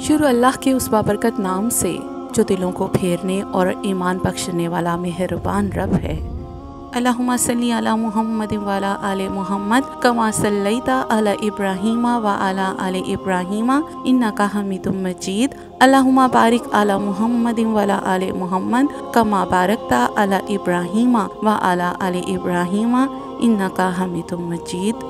शुरू अल्लाह के उस बाबरकत नाम से जो दिलों को फेरने और ईमान बख्शने वाला मेहरबान रब है। अल्लाहुम्मा सल्ली अला मुहम्मद व अला आले मुहम्मद कमा सल्लैता अला इब्राहीम व अला आले इब्राहीम इन्नका हमीदुम मजीद। अल्लाहुम्मा बारिक अला मुहम्मद व अला आले मुहम्मद कमा बारकता अला इब्राहीम व अला आले इब्राहीम इन्नका हमीदुम मजीद।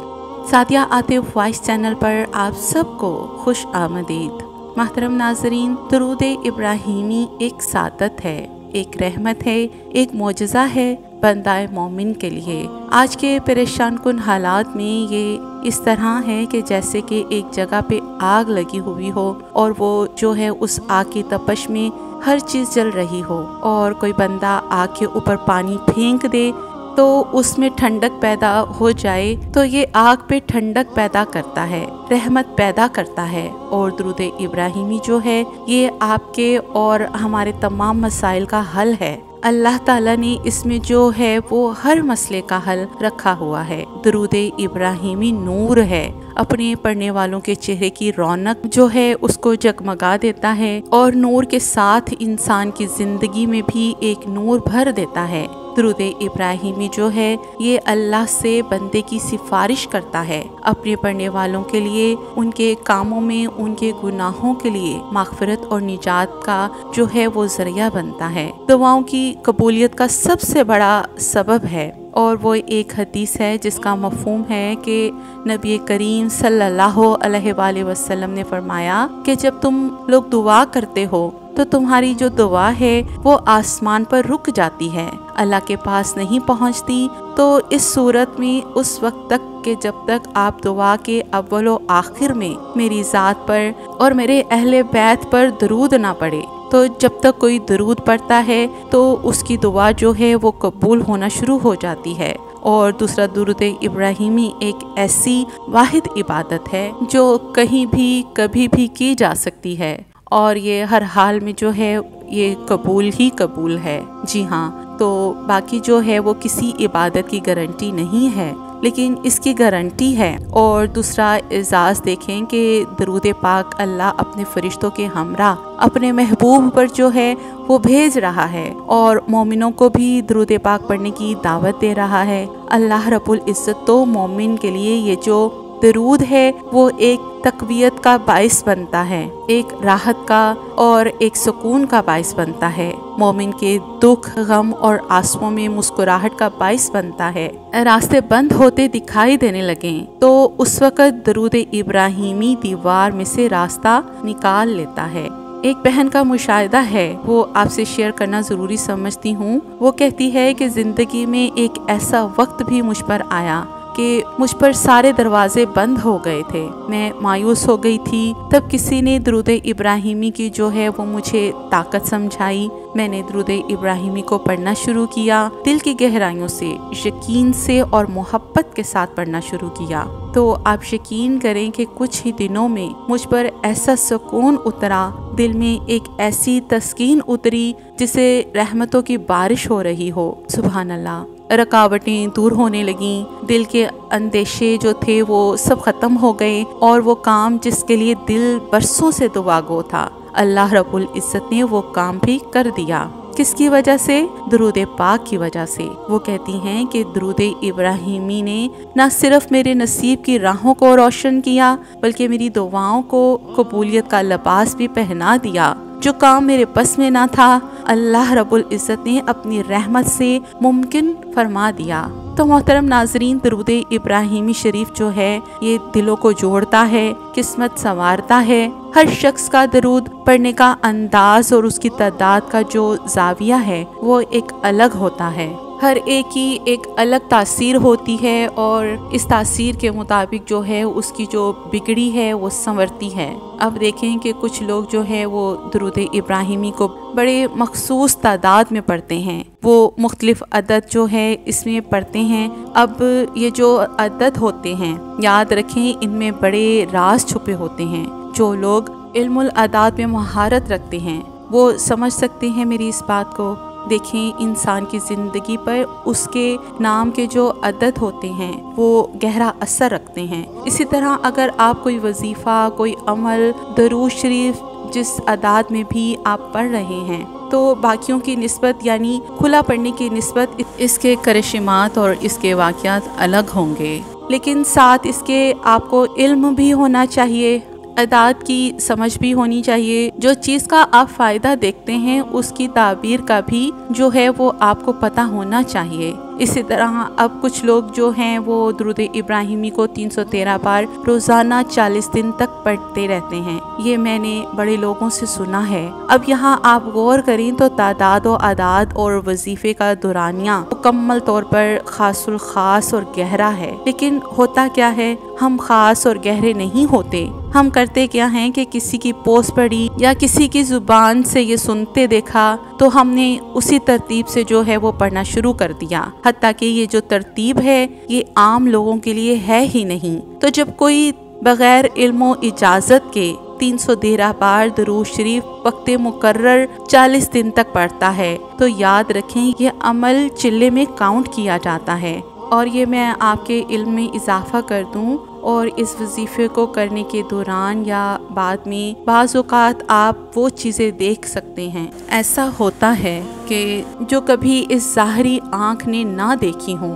सादिया आतिफ वॉइस चैनल पर आप सबको खुश आमदीद। महतरम नाजरीन, दुरूद इब्राहीमी एक सादत है, एक रहमत है, एक मोजज़ा है बंदाए मोमिन के लिए। आज के परेशान कुन हालात में ये इस तरह है कि जैसे कि एक जगह पे आग लगी हुई हो और वो जो है उस आग की तपश में हर चीज़ जल रही हो और कोई बंदा आग के ऊपर पानी फेंक दे तो उसमें ठंडक पैदा हो जाए, तो ये आग पे ठंडक पैदा करता है, रहमत पैदा करता है। और दुरूद इब्राहीमी जो है ये आपके और हमारे तमाम मसाइल का हल है। अल्लाह ताला ने इसमें जो है वो हर मसले का हल रखा हुआ है। दुरूद इब्राहीमी नूर है, अपने पढ़ने वालों के चेहरे की रौनक जो है उसको जगमगा देता है और नूर के साथ इंसान की जिंदगी में भी एक नूर भर देता है। दुरूद इब्राहीमी जो है ये अल्लाह से बंदे की सिफारिश करता है अपने पढ़ने वालों के लिए, उनके कामों में, उनके गुनाहों के लिए मागफिरत और निजात का जो है वो जरिया बनता है। दुआओं की कबूलियत का सबसे बड़ा सबब है और वो एक हदीस है जिसका मफहूम है कि नबी करीम सल्लल्लाहु अलैहि वसल्लम ने फरमाया कि जब तुम लोग दुआ करते हो तो तुम्हारी जो दुआ है वो आसमान पर रुक जाती है, अल्लाह के पास नहीं पहुंचती। तो इस सूरत में उस वक्त तक कि जब तक आप दुआ के अव्वल व आखिर में मेरी ज़ात पर और मेरे अहले बैत पर दरूद ना पड़े, तो जब तक कोई दरूद पढ़ता है तो उसकी दुआ जो है वो कबूल होना शुरू हो जाती है। और दूसरा, दुरूद इब्राहीमी एक ऐसी वाहिद इबादत है जो कहीं भी कभी भी की जा सकती है और ये हर हाल में जो है ये कबूल ही कबूल है। जी हाँ, तो बाकी जो है वो किसी इबादत की गारंटी नहीं है, लेकिन इसकी गारंटी है। और दूसरा एजाज़ देखें कि दरूद पाक अल्लाह अपने फरिश्तों के हमरा अपने महबूब पर जो है वो भेज रहा है और मोमिनों को भी दरूद पाक पढ़ने की दावत दे रहा है। अल्लाह रब्बुल इज़्ज़त तो मोमिन के लिए ये जो दरूद है वो एक तकवीयत का बाइस बनता है, एक राहत का और एक सुकून का बाइस बनता है, मोमिन के दुख गम और आंसुओं में मुस्कुराहट का बाइस बनता है। रास्ते बंद होते दिखाई देने लगे तो उस वक़्त दरूद इब्राहीमी दीवार में से रास्ता निकाल लेता है। एक बहन का मुशाहिदा है, वो आपसे शेयर करना ज़रूरी समझती हूँ। वो कहती है कि ज़िंदगी में एक ऐसा वक्त भी मुझ पर आया कि मुझ पर सारे दरवाजे बंद हो गए थे, मैं मायूस हो गई थी। तब किसी ने दरूद इब्राहीमी की जो है वो मुझे ताकत समझाई। मैंने दरूद इब्राहीमी को पढ़ना शुरू किया, दिल की गहराइयों से, यकीन से और मोहब्बत के साथ पढ़ना शुरू किया। तो आप यकीन करें कि कुछ ही दिनों में मुझ पर ऐसा सुकून उतरा, दिल में एक ऐसी तस्कीन उतरी जिसे रहमतों की बारिश हो रही हो। सुभान अल्लाह। रुकावटें दूर होने लगीं, दिल के अंदेशे जो थे वो सब ख़त्म हो गए और वो काम जिसके लिए दिल बरसों से दुआगो था, अल्लाह रब्बुल इज़्ज़त ने वो काम भी कर दिया। किसकी वजह से? दरूद पाक की वजह से। वो कहती हैं कि दरूद इब्राहीमी ने न सिर्फ मेरे नसीब की राहों को रोशन किया बल्कि मेरी दुआओं को कबूलियत का लिबास भी पहना दिया। जो काम मेरे बस में ना था अल्लाह रब्बुल इज़्ज़त ने अपनी रहमत से मुमकिन फरमा दिया। तो मोहतरम नाजरीन, दरूद इब्राहीमी शरीफ जो है ये दिलों को जोड़ता है, किस्मत संवारता है। हर शख्स का दरूद पढ़ने का अंदाज और उसकी तादाद का जो जाविया है वो एक अलग होता है। हर एक की एक अलग तासीर होती है और इस तासीर के मुताबिक जो है उसकी जो बिगड़ी है वो संवरती है। अब देखें कि कुछ लोग जो है वो दरूद इब्राहीमी को बड़े मखसूस तादाद में पढ़ते हैं, वो मुख्तलिफ अदद जो है इसमें पढ़ते हैं। अब ये जो अदद होते हैं, याद रखें इनमें बड़े राज छुपे होते हैं। जो लोग इल्मुल अदाद में महारत रखते हैं वो समझ सकते हैं मेरी इस बात को। देखें, इंसान की ज़िंदगी पर उसके नाम के जो अदद होते हैं वो गहरा असर रखते हैं। इसी तरह अगर आप कोई वजीफ़ा, कोई अमल, दरूद शरीफ जिस अदाद में भी आप पढ़ रहे हैं, तो बाकियों की निस्बत यानी खुला पढ़ने की निस्बत इसके करिश्मात और इसके वाक़यात अलग होंगे। लेकिन साथ इसके आपको इल्म भी होना चाहिए, अदाद की समझ भी होनी चाहिए। जो चीज़ का आप फ़ायदा देखते हैं उसकी ताबीर का भी जो है वो आपको पता होना चाहिए। इसी तरह अब कुछ लोग जो हैं वो दुरूद इब्राहिमी को 313 बार रोज़ाना 40 दिन तक पढ़ते रहते हैं। ये मैंने बड़े लोगों से सुना है। अब यहाँ आप गौर करें तो तादाद व आदाद और वजीफ़े का दुरानिया मुकम्मल तौर पर खासुल ख़ास और गहरा है। लेकिन होता क्या है, हम ख़ास और गहरे नहीं होते। हम करते क्या हैं कि किसी की पोस्ट पढ़ी या किसी की ज़ुबान से ये सुनते देखा तो हमने उसी तरतीब से जो है वो पढ़ना शुरू कर दिया, हत्ता कि ये जो तरतीब है ये आम लोगों के लिए है ही नहीं। तो जब कोई बग़ैर इल्म इजाज़त के 313 बार दुरूद शरीफ वक्त मुकर्रर 40 दिन तक पढ़ता है तो याद रखें ये अमल चिल्ले में काउंट किया जाता है। और ये मैं आपके इल्म में इजाफ़ा कर दूं और इस वजीफ़े को करने के दौरान या बाद में बाज़ औक़ात आप वो चीज़ें देख सकते हैं। ऐसा होता है कि जो कभी इस ज़ाहरी आँख ने ना देखी हों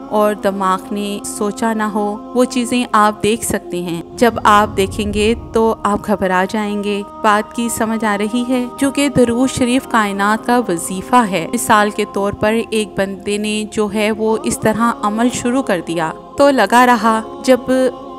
और दिमाग ने सोचा ना हो, वो चीज़ें आप देख सकते हैं। जब आप देखेंगे तो आप घबरा जाएंगे। बात की समझ आ रही है? क्योंकि दुरूद शरीफ कायनात का वजीफ़ा है। मिसाल के तौर पर एक बंदे ने जो है वो इस तरह अमल शुरू कर दिया तो लगा रहा, जब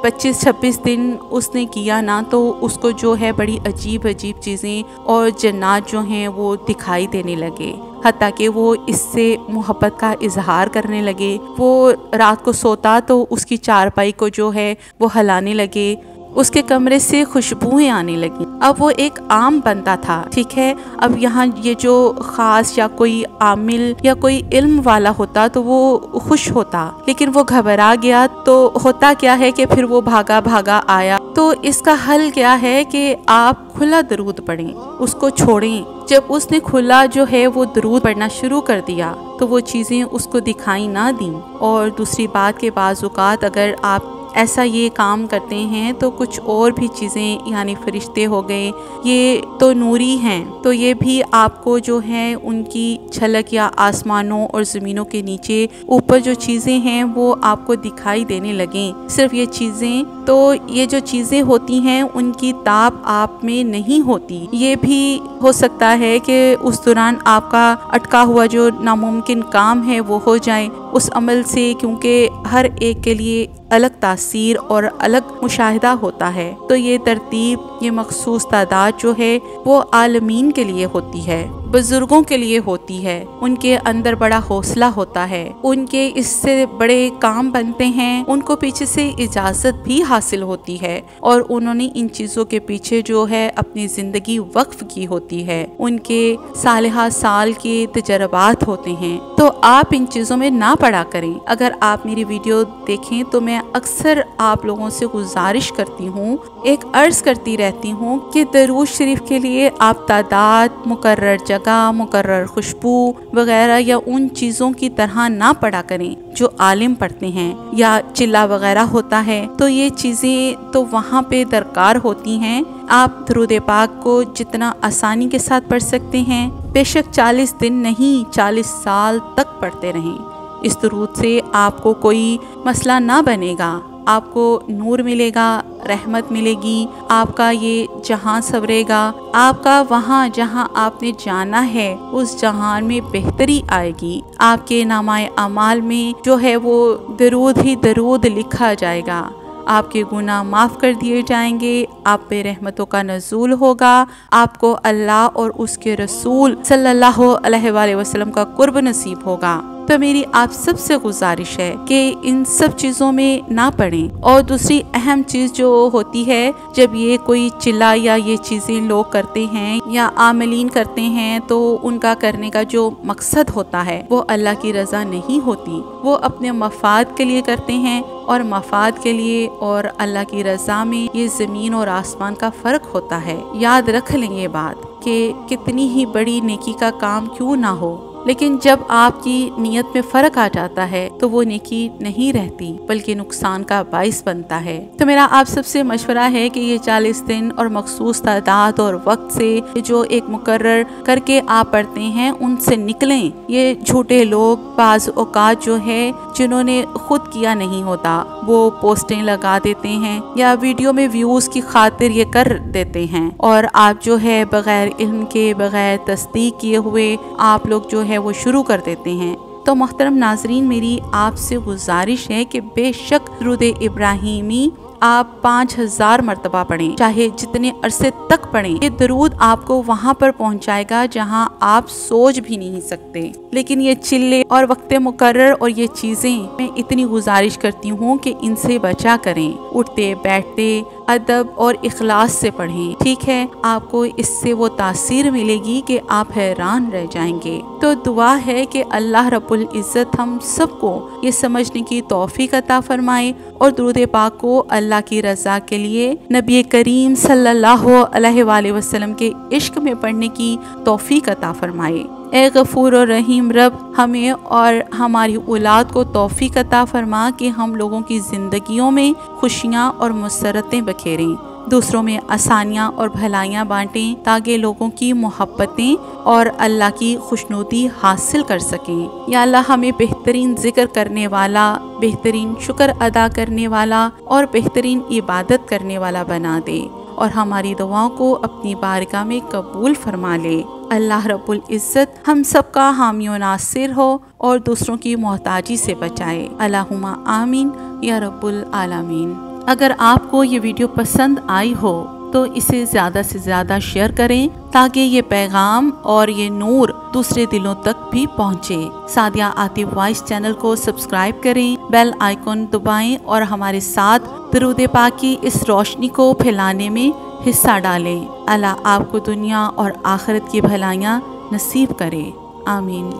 25-26 दिन उसने किया ना तो उसको जो है बड़ी अजीब अजीब चीज़ें और जन्नात जो हैं वो दिखाई देने लगे, हत्ता कि वो इससे मोहब्बत का इजहार करने लगे। वो रात को सोता तो उसकी चारपाई को जो है वो हिलाने लगे, उसके कमरे से खुशबुएं आने लगी। अब वो एक आम बंदा था, ठीक है। अब यहाँ ये जो ख़ास या कोई आमिल या कोई इल्म वाला होता तो वो खुश होता, लेकिन वो घबरा गया। तो होता क्या है कि फिर वो भागा भागा आया। तो इसका हल क्या है कि आप खुला दरूद पढ़ें, उसको छोड़ें। जब उसने खुला जो है वो दरूद पढ़ना शुरू कर दिया तो वो चीज़ें उसको दिखाई ना दी। और दूसरी बात के बाज़ औक़ात अगर आप ऐसा ये काम करते हैं तो कुछ और भी चीज़ें यानी फरिश्ते हो गए, ये तो नूरी हैं, तो ये भी आपको जो है उनकी झलक या आसमानों और ज़मीनों के नीचे ऊपर जो चीज़ें हैं वो आपको दिखाई देने लगें। सिर्फ ये चीज़ें, तो ये जो चीज़ें होती हैं उनकी ताप आप में नहीं होती। ये भी हो सकता है कि उस दौरान आपका अटका हुआ जो नामुमकिन काम है वो हो जाए उस अमल से, क्योंकि हर एक के लिए अलग तासीर और अलग मुशाहिदा होता है। तो ये तरतीब, ये मखसूस तादाद जो है वो आलमीन के लिए होती है, बुजुर्गों के लिए होती है। उनके अंदर बड़ा हौसला होता है, उनके इससे बड़े काम बनते हैं, उनको पीछे से इजाज़त भी हासिल होती है और उन्होंने इन चीज़ों के पीछे जो है अपनी ज़िंदगी वक्फ की होती है। उनके सालिहा साल के तजर्बात होते हैं। तो आप इन चीज़ों में ना पड़ा करें। अगर आप मेरी वीडियो देखें तो मैं अक्सर आप लोगों से गुजारिश करती हूँ, एक अर्ज़ करती रहती हूँ कि दरूद शरीफ के लिए आप तादाद, मुकर्रर जगह, मुकर्रर खुशबू वगैरह या उन चीज़ों की तरह ना पढ़ा करें जो आलिम पढ़ते हैं या चिल्ला वगैरह होता है। तो ये चीज़ें तो वहाँ पे दरकार होती हैं। आप दुरूद पाक को जितना आसानी के साथ पढ़ सकते हैं, बेशक 40 दिन नहीं 40 साल तक पढ़ते रहें। इस दुरूद से आपको कोई मसला ना बनेगा, आपको नूर मिलेगा, रहमत मिलेगी, आपका ये जहां संवरेगा, आपका वहां जहां आपने जाना है उस जहान में बेहतरी आएगी। आपके नामाए अमाल में जो है वो दरूद ही दरूद लिखा जाएगा। आपके गुनाह माफ़ कर दिए जाएंगे, आप पे रहमतों का नज़ूल होगा, आपको अल्लाह और उसके रसूल सल्लल्लाहु अलैहि वसल्लम का कुर्ब नसीब होगा। तो मेरी आप सबसे गुजारिश है कि इन सब चीज़ों में ना पड़ें। और दूसरी अहम चीज़ जो होती है, जब ये कोई चिल्ला या ये चीज़ें लोग करते हैं या आमलीन करते हैं तो उनका करने का जो मकसद होता है वो अल्लाह की रज़ा नहीं होती। वो अपने मफाद के लिए करते हैं और मफाद के लिए और अल्लाह की रज़ा में ये ज़मीन और आसमान का फ़र्क होता है। याद रख लें ये बात कि कितनी ही बड़ी नेकी का काम क्यों ना हो, लेकिन जब आपकी नीयत में फर्क आ जाता है तो वो नेकी नहीं रहती बल्कि नुकसान का बाइस बनता है। तो मेरा आप सबसे मशवरा है कि ये 40 दिन और मखसूस तादाद और वक्त से जो एक मुकर्रर करके आप पढ़ते हैं उनसे निकलें। ये झूठे लोग बाज़ औकात जो है जिन्होंने खुद किया नहीं होता वो पोस्टें लगा देते हैं या वीडियो में व्यूज की खातिर ये कर देते हैं और आप जो है बगैर इल्म के बगैर तस्दीक किए हुए आप लोग जो है वो शुरू कर देते हैं। तो मोहतरम नाजरीन, मेरी आपसे गुजारिश है कि बेशक दुरूद इब्राहिमी आप 5000 मरतबा पढ़ें, चाहे जितने अरसे तक पढ़ें। ये दरूद आपको वहाँ पर पहुँचाएगा जहाँ आप सोच भी नहीं सकते। लेकिन ये चिल्ले और वक्त मुकर्रर और ये चीज़ें मैं इतनी गुजारिश करती हूँ कि इनसे बचा करें। उठते बैठते अदब और इखलास से पढ़ें, ठीक है। आपको इससे वो तासीर मिलेगी कि आप हैरान रह जाएंगे। तो दुआ है कि अल्लाह रब्बुल इज़्ज़त हम सबको ये समझने की तौफीक अता फरमाए और दुरूद पाक को अल्लाह की रज़ा के लिए नबी करीम सल्लल्लाहु अलैहि वसल्लम के इश्क में पढ़ने की तौफीक अता फरमाए। ए गफूर और रहीम रब, हमें और हमारी औलाद को तौफीक अता फरमा कि हम लोगों की ज़िंदगियों में खुशियाँ और मुसरतें बखेरें, दूसरों में आसानियाँ और भलाइयाँ बांटें ताकि लोगों की मोहब्बतें और अल्लाह की खुशनुदी हासिल कर सकें। या अल्लाह हमें बेहतरीन जिक्र करने वाला, बेहतरीन शुक्र अदा करने वाला और बेहतरीन इबादत करने वाला बना दे और हमारी दुआओं को अपनी बारगाह में कबूल फरमा ले। अल्लाह रब्बुल इज़्ज़त हम सब का हामी व नासिर हो और दूसरों की मोहताजी से बचाए। अल्लाहुम्मा आमीन या रब्बुल आलमीन। अगर आपको ये वीडियो पसंद आई हो तो इसे ज़्यादा से ज़्यादा शेयर करें ताकि ये पैगाम और ये नूर दूसरे दिलों तक भी पहुँचे। सादिया आतिफ वॉइस चैनल को सब्सक्राइब करें, बेल आइकॉन दबाएं और हमारे साथ दुरूद पाक की इस रोशनी को फैलाने में हिस्सा डालें। अल्लाह आपको दुनिया और आखिरत की भलाइयाँ नसीब करे। आमीन।